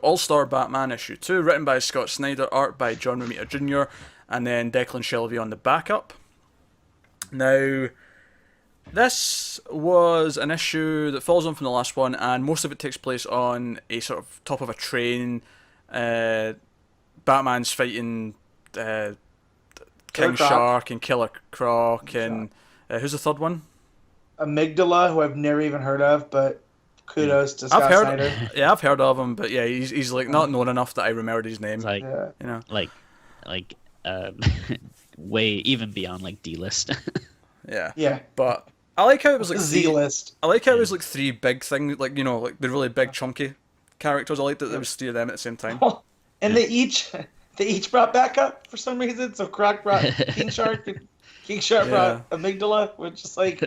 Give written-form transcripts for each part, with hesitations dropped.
All-Star Batman issue 2, written by Scott Snyder, art by John Romita Jr., and then Declan Shelby on the backup. Now, this was an issue that follows on from the last one, and most of it takes place on a sort of top of a train. Batman's fighting King Shark and Killer Croc, and who's the third one? Amygdala, who I've never even heard of, but kudos to Scott Snyder. Yeah, I've heard of him, but yeah, he's like not known enough that I remembered his name. Like, you know, like way even beyond like D-list. Yeah. But I like how it was like Z-list. I like how it was like three big things, like like the really big chunky characters. I like that there was three of them at the same time. And they each brought backup for some reason. So Croc brought King Shark, and King Shark brought Amygdala, which is just like,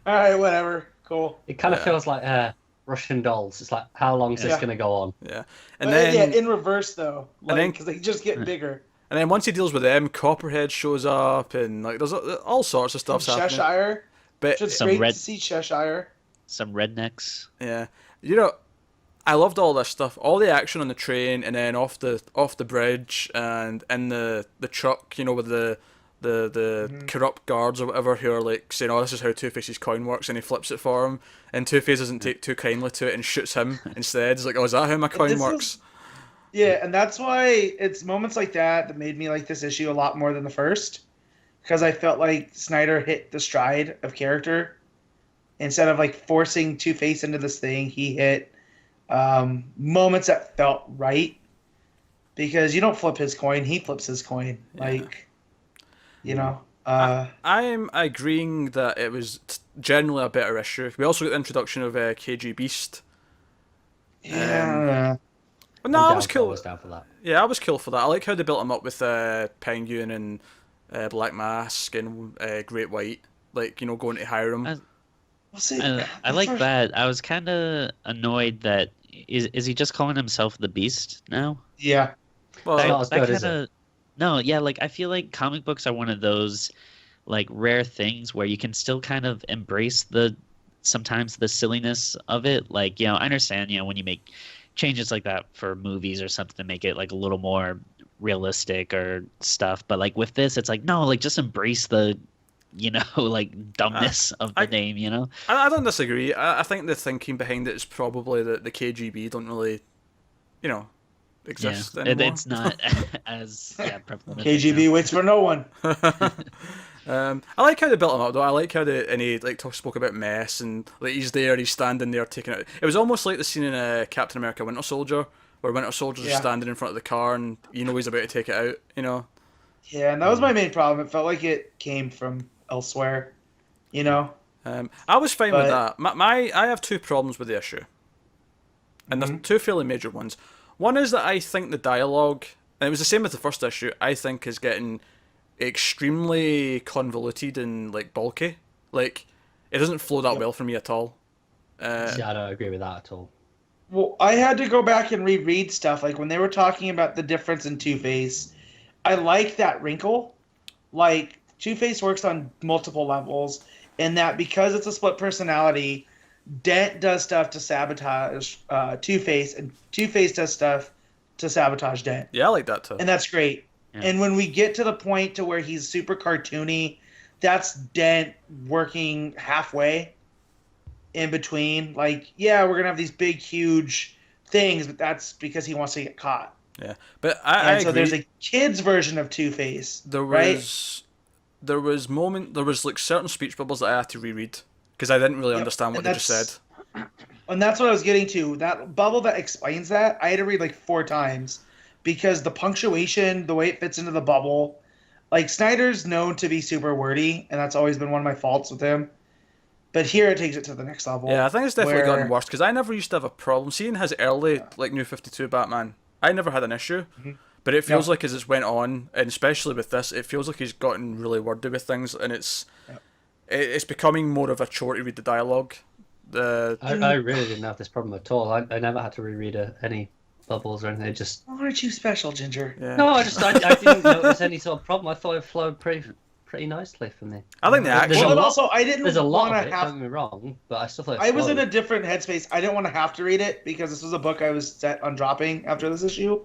all right, whatever, cool. It kind of feels like Russian dolls. It's like, how long is this going to go on? Yeah, and then in reverse though, because they just get bigger. And then once he deals with them, Copperhead shows up, and like there's all sorts of stuff happening. Cheshire, but just great to see Cheshire. Some rednecks. Yeah, I loved all this stuff, all the action on the train, and then off the bridge, and in the truck, with the corrupt guards or whatever who are like saying, "Oh, this is how Two-Face's coin works," and he flips it for him, and Two-Face doesn't take too kindly to it and shoots him instead. He's like, "Oh, is that how my coin works?" Yeah, and that's why it's moments like that made me like this issue a lot more than the first, because I felt like Snyder hit the stride of character. Instead of like forcing Two-Face into this thing, he hit moments that felt right, because you don't flip his coin, he flips his coin. I'm agreeing that it was generally a better issue. We also got the introduction of KG Beast. But no, I was cool. I was down for that. Yeah, I was cool for that. I like how they built him up with Penguin and Black Mask and Great White, going to hire him. I like that. I was kind of annoyed that is he just calling himself the Beast now? Yeah. Well, no, yeah. Like I feel like comic books are one of those like rare things where you can still kind of embrace sometimes the silliness of it. Like I understand when you make changes like that for movies or something to make it like a little more realistic or stuff, but like with this, it's like no, like just embrace the like dumbness of the name, I don't disagree. I think the thinking behind it is probably that the KGB don't really, exist anymore. It's not as prevalent. KGB waits for no one. I like how they built him up though. I like how he spoke about mess, and like he's standing there taking it. It was almost like the scene in Captain America Winter Soldier, where Winter Soldier's just standing in front of the car and he's about to take it out, Yeah, and that was my main problem. It felt like it came from elsewhere, I was fine with that. I have two problems with the issue, and there's two fairly major ones. One is that I think the dialogue, and it was the same with the first issue, I think is getting extremely convoluted and like bulky. Like it doesn't flow that well for me at all. I don't agree with that at all. Well, I had to go back and reread stuff. Like when they were talking about the difference in Two-Face, I like that wrinkle. Like Two-Face works on multiple levels, and that because it's a split personality, Dent does stuff to sabotage Two-Face, and Two-Face does stuff to sabotage Dent. Yeah, I like that too. And that's great. Yeah. And when we get to the point to where he's super cartoony, that's Dent working halfway in between. Like, yeah, we're going to have these big, huge things, but that's because he wants to get caught. Yeah, but I agree. So there's a kid's version of Two-Face, there was like certain speech bubbles that I had to reread because I didn't really understand what they just said. And that's what I was getting to. That bubble that explains that, I had to read like 4 times because the punctuation, the way it fits into the bubble, like Snyder's known to be super wordy, and that's always been one of my faults with him. But here it takes it to the next level. Yeah, I think it's definitely gotten worse because I never used to have a problem. Seeing his early like New 52 Batman, I never had an issue. Mm-hmm. But it feels like as it's went on, and especially with this, it feels like he's gotten really wordy with things, and it's becoming more of a chore to read the dialogue. I really didn't have this problem at all. I never had to reread any bubbles or anything. Just aren't you special, Ginger? Yeah. No, I didn't notice any sort of problem. I thought it flowed pretty pretty nicely for me. I think the There's action. a Well, and lot- also, I didn't There's a lot want of to it, have. don't get me wrong, but I still thought it I was in a flowed. different headspace. I didn't want to have to read it because this was a book I was set on dropping after this issue.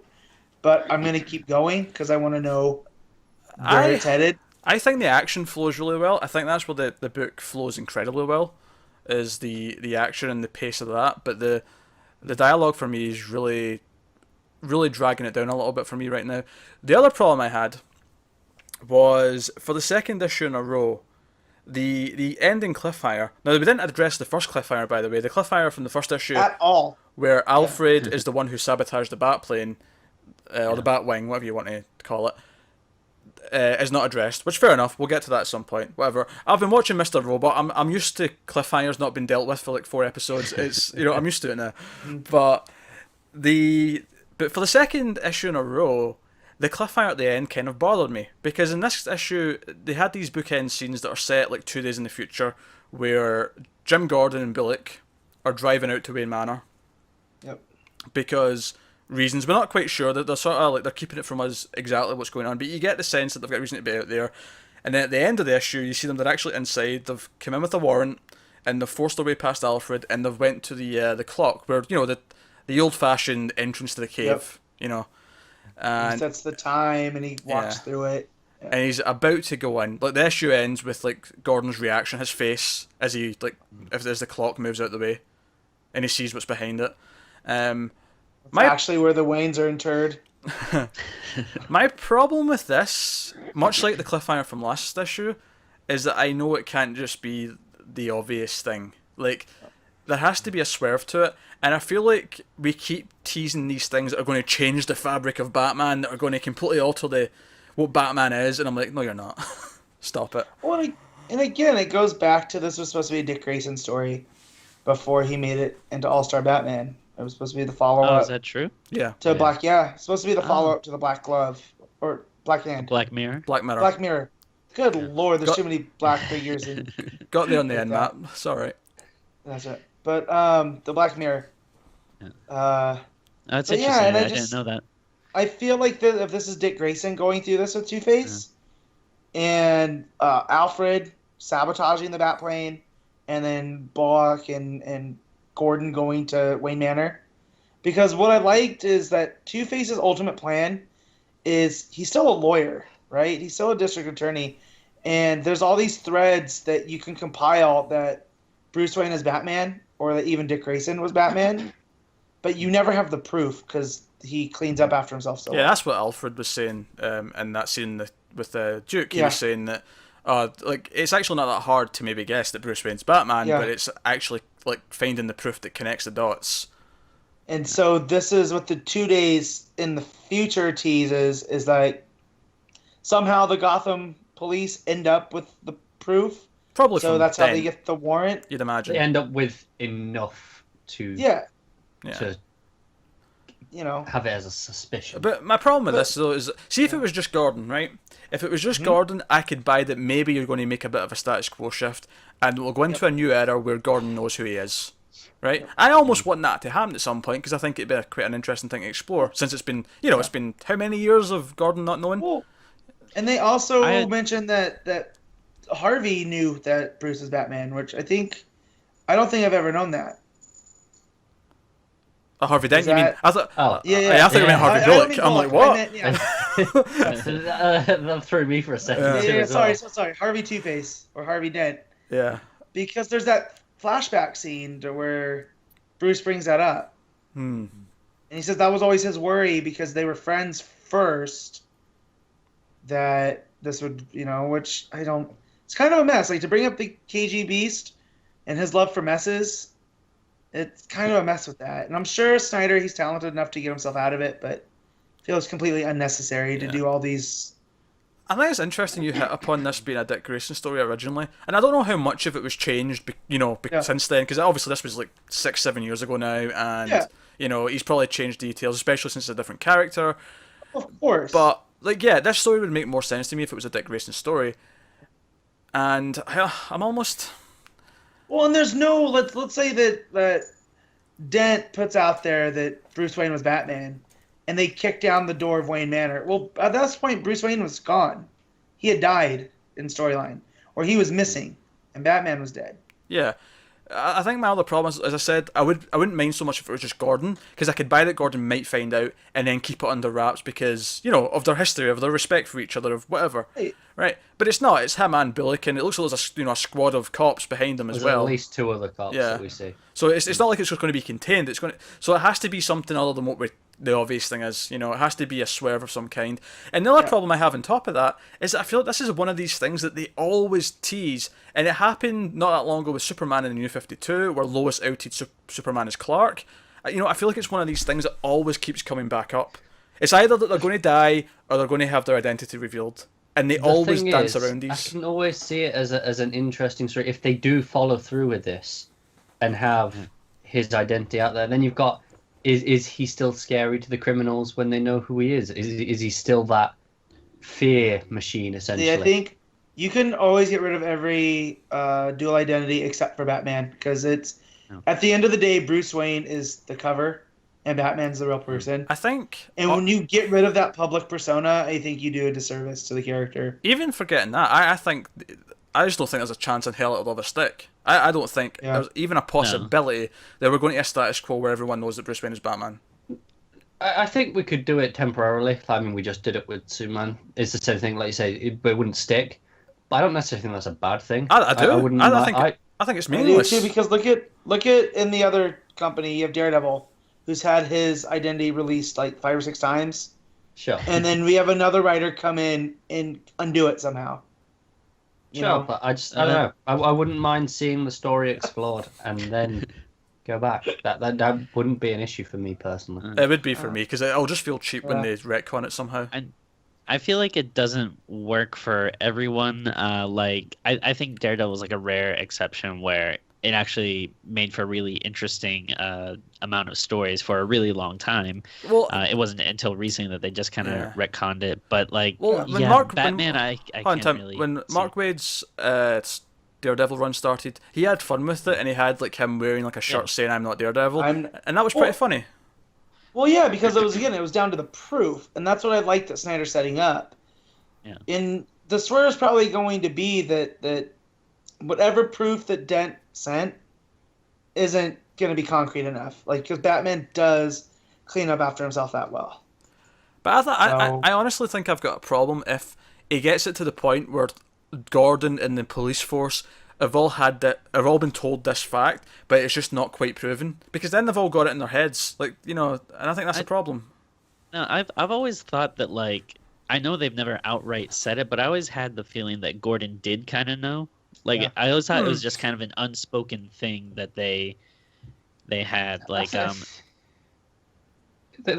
But I'm going to keep going because I want to know where it's headed. I think the action flows really well. I think that's where the book flows incredibly well, is the action and the pace of that. But the dialogue for me is really, really dragging it down a little bit for me right now. The other problem I had was for the second issue in a row, the ending cliffhanger. Now, we didn't address the first cliffhanger, by the way. The cliffhanger from the first issue, At all. where Alfred is the one who sabotaged the Batplane, or the Batwing, whatever you want to call it, is not addressed. Which, fair enough. We'll get to that at some point. Whatever. I've been watching Mr. Robot. I'm used to cliffhangers not being dealt with for like 4 episodes. It's I'm used to it now. But for the second issue in a row, the cliffhanger at the end kind of bothered me, because in this issue they had these bookend scenes that are set like 2 days in the future, where Jim Gordon and Bullock are driving out to Wayne Manor. Yep. Because reasons we're not quite sure, that they're sort of like they're keeping it from us exactly what's going on, but you get the sense that they've got a reason to be out there. And then at the end of the issue, you see them, they're actually inside. They've come in with a warrant, and they've forced their way past Alfred, and they've went to the clock, where the old fashioned entrance to the cave. He And sets the time and he walks Yeah. through it. and he's about to go in. Like the issue ends with like Gordon's reaction, his face as he as the clock moves out the way, and he sees what's behind it. My Actually, where the Waynes are interred. my problem with this, much like the cliffhanger from last issue, is that I know it can't just be the obvious thing. Like, there has to be a swerve to it, and I feel like we keep teasing these things that are going to change the fabric of Batman, that are going to completely alter what Batman is, and I'm like, no, you're not. Stop it. Well, and again, it goes back to this was supposed to be a Dick Grayson story before he made it into All-Star Batman. It was supposed to be the Oh, follow-up is that true? Yeah. to Black. Yeah, it's supposed to be the Oh. follow-up to the Black Glove or Black Hand. Black Mirror. Black Mirror. Black Mirror. Good lord, there's Got- too many black figures in. Got there in the end, that. Matt. It's alright. That's it. But the Black Mirror. Yeah. Uh, Oh, that's But yeah, interesting. and I I just- didn't know that. I feel like if this is Dick Grayson going through this with Two-Face, and Alfred sabotaging the Batplane, and then Bullock and Gordon going to Wayne Manor. Because what I liked is that Two-Face's ultimate plan is he's still a lawyer, right? He's still a district attorney. And there's all these threads that you can compile that Bruce Wayne is Batman, or that even Dick Grayson was Batman. But you never have the proof because he cleans up after himself so Yeah, well. that's what Alfred was saying in that scene with Duke. He was saying that it's actually not that hard to maybe guess that Bruce Wayne's Batman, Yeah. but it's actually like finding the proof that connects the dots. And so this is what the 2 days in the future teases is like somehow the Gotham police end up with the proof. Probably So from that's how then, they get the warrant. you'd They imagine. end up with enough to Yeah, Yeah. to you know. have it as a suspicion. But my problem with this though is, see if it was just Gordon, right? If it was just Gordon, I could buy that maybe you're going to make a bit of a status quo shift, and we'll go into a new era where Gordon knows who he is, right? I almost want that to happen at some point because I think it'd be quite an interesting thing to explore. Since it's been, it's been how many years of Gordon not knowing? Well, and they also I- mentioned that Harvey knew that Bruce is Batman, which I don't think I've ever known that. Harvey Dent, Is you mean? that- I thought. Oh. Yeah. I thought you meant Harvey I don't Bullock. mean I'm like, Bullock, what? I meant, yeah. That threw me for a second. Yeah. too, Yeah, as well. sorry, Harvey Two-Face or Harvey Dent. Yeah. Because there's that flashback scene to where Bruce brings that up. Hmm. And he says that was always his worry because they were friends first. That this would, which I don't. It's kind of a mess. Like to bring up the KG Beast and his love for messes, it's kind of a mess with that. And I'm sure Snyder, he's talented enough to get himself out of it, but feels completely unnecessary to do all these. I think it's interesting you hit upon this being a Dick Grayson story originally, and I don't know how much of it was changed, since then, because obviously this was like 6-7 years ago now, and he's probably changed details, especially since it's a different character. Of course. But this story would make more sense to me if it was a Dick Grayson story, and I'm almost. Well, and there's no let's say that Dent puts out there that Bruce Wayne was Batman, and they kick down the door of Wayne Manor. Well, at that point, Bruce Wayne was gone. He had died. in storyline, or he was missing, and Batman was dead. Yeah. I think my other problem is, as I said, I wouldn't mind so much if it was just Gordon, because I could buy that Gordon might find out and then keep it under wraps because, you know, of their history, of their respect for each other, of whatever. Right? But it's not. It's him and Bullock, and it looks like there's a squad of cops behind them as There's well. at least 2 other cops that we see. So it's not like it's just going to be contained. So it has to be something other than what the obvious thing is. You know, it has to be a swerve of some kind. And the other problem I have on top of that is that I feel like this is one of these things that they always tease, and it happened not that long ago with Superman in the New 52, where Lois outed Superman as Clark. You know, I feel like it's one of these things that always keeps coming back up. It's either that they're going to die or they're going to have their identity revealed. And they always dance around these. I can always see it as an interesting story if they do follow through with this and have his identity out there. Then you've got, is he still scary to the criminals when they know who he is? Is he still that fear machine, essentially? Yeah, I think you can always get rid of every dual identity except for Batman, because at the end of the day, Bruce Wayne is the cover and Batman's the real person. I think... And when you get rid of that public persona, I think you do a disservice to the character. Even forgetting that, I think... I just don't think there's a chance in hell it'll ever stick. I don't think there's even a possibility that we're going to a status quo where everyone knows that Bruce Wayne is Batman. I think we could do it temporarily. I mean, we just did it with Superman. It's the same thing, like you say, it wouldn't stick. But I don't necessarily think that's a bad thing. I do. I think it's I do meaningless. too, because look at in the other company, you have Daredevil, who's had his identity released like 5 or 6 times. Sure. And then we have another writer come in and undo it somehow. You Sure, know? but I don't know. I wouldn't mind seeing the story explored and then go back. That wouldn't be an issue for me personally. It would be for me, because it'll just feel cheap when they retcon it somehow. I feel like it doesn't work for everyone. I think Daredevil's like a rare exception where it actually made for a really interesting amount of stories for a really long time. Well, it wasn't until recently that they just kind of retconned it. But like, Batman, I can't really. When Mark Waid's Daredevil run started, he had fun with it, and he had like him wearing like a shirt saying "I'm not Daredevil," and that was pretty funny. Well, yeah, because it was down to the proof, and that's what I liked that Snyder setting up. Yeah. And the swear is probably going to be that whatever proof that Dent sent isn't going to be concrete enough. Like, because Batman does clean up after himself that well. But I honestly think I've got a problem if he gets it to the point where Gordon and the police force have all been told this fact, but it's just not quite proven, because then they've all got it in their heads, like, you know, and I think that's a problem. No, I've always thought that, like, I know they've never outright said it, but I always had the feeling that Gordon did kind of know. Like, I always thought it was just kind of an unspoken thing that they had. Like, they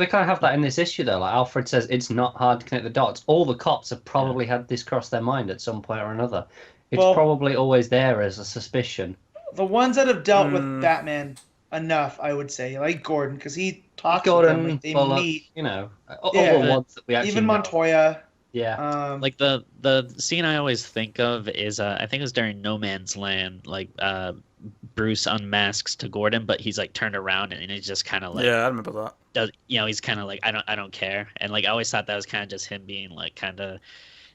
kind of have that in this issue, though. Like Alfred says, it's not hard to connect the dots. All the cops have probably had this cross their mind at some point or another. It's probably always there as a suspicion. The ones that have dealt with Batman enough, I would say, like Gordon, because he talks with them, like they meet. You know, all the ones that we actually even know. Montoya. Yeah. Like the scene I always think of is I think it was during No Man's Land. Like Bruce unmasks to Gordon, but he's like turned around and he's just kind of like, I remember that. He's kind of like, I don't care, and like I always thought that was kind of just him being like kind of,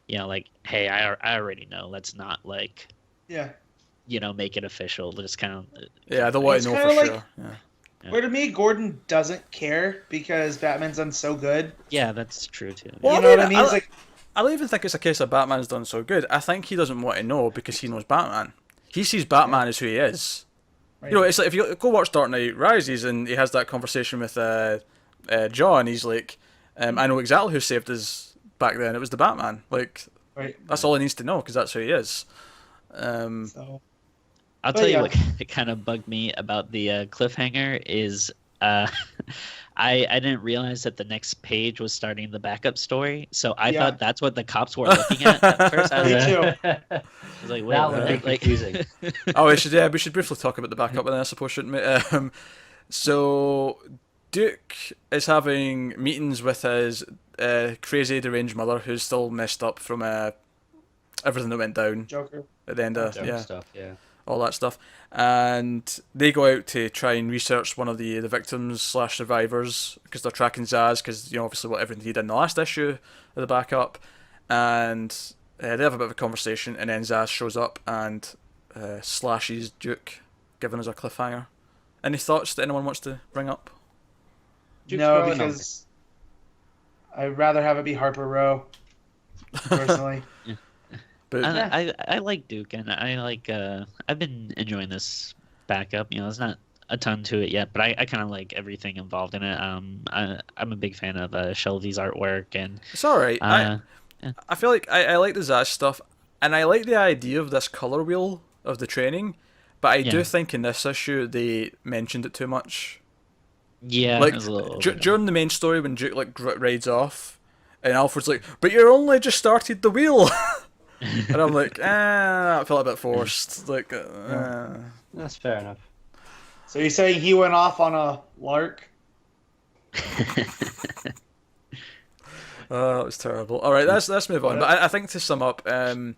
like, hey, I already know. Let's not like, make it official. Just kind of. Yeah, I don't want to know for sure. Yeah. Where to me, Gordon doesn't care because Batman's done so good. Yeah, that's true too. Well, you know what I mean? It's like, I don't even think it's a case of Batman's done so good. I think he doesn't want to know because he knows Batman. He sees Batman as who he is. Right. You know, it's like if you go watch Dark Knight Rises and he has that conversation with John, he's like, I know exactly who saved us back then. It was the Batman. Like, that's all he needs to know because that's who he is. I'll tell you what kind of bugged me about the cliffhanger is I didn't realize that the next page was starting the backup story, so I thought that's what the cops were looking at first. I was like, wait, that would be confusing. We should briefly talk about the backup, then I suppose, shouldn't we? So Duke is having meetings with his crazy deranged mother, who's still messed up from everything that went down. Joker. At the end of stuff, all that stuff, and they go out to try and research one of the victims / survivors because they're tracking Zaz, because obviously what everything he did in the last issue of the backup, and they have a bit of a conversation, and then Zaz shows up and slashes Duke, giving us a cliffhanger. Any thoughts that anyone wants to bring up? Duke's No, growing on me. because I'd rather have it be Harper Row, personally. But I like Duke, and I like I've been enjoying this backup. You know, there's not a ton to it yet, but I kind of like everything involved in it. I'm a big fan of Shelby's artwork, and it's alright. yeah. I feel like I like the Zaz stuff, and I like the idea of this colour wheel of the training, but I do Yeah. think in this issue they mentioned it too much. Yeah, Like it was a little during the main story when Duke like rides off, and Alfred's like, "But you're only just started the wheel," and I'm like, I felt a bit forced. Like, That's fair enough. So you're saying he went off on a lark? That was terrible. All right, let's move on. But I think to sum up, I'm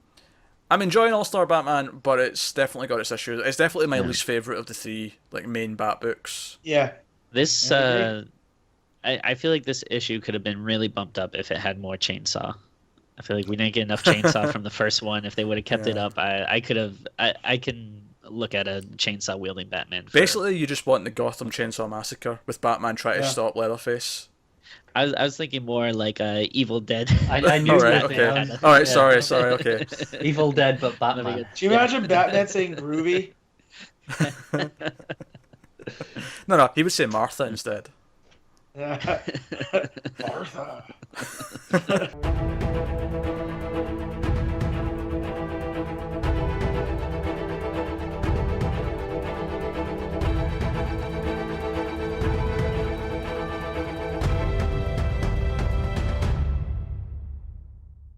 enjoying All Star Batman, but it's definitely got its issues. It's definitely my least favorite of the three like main Bat books. Yeah. This I I feel like this issue could have been really bumped up if it had more Chainsaw. I feel like we didn't get enough Chainsaw from the first one. If they would have kept it up, I can look at a chainsaw wielding Batman. Basically, you just want the Gotham Chainsaw Massacre with Batman trying to stop Leatherface. I was thinking more like Evil Dead. I knew All right, that. okay. Yeah. All right, sorry, okay. Evil Dead, but Batman. Do you imagine Batman saying groovy? No, he would say Martha instead. Yeah. Martha.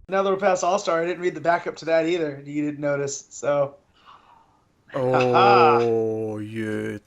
Now that we're past All Star, I didn't read the backup to that either. You didn't notice, so. Oh, you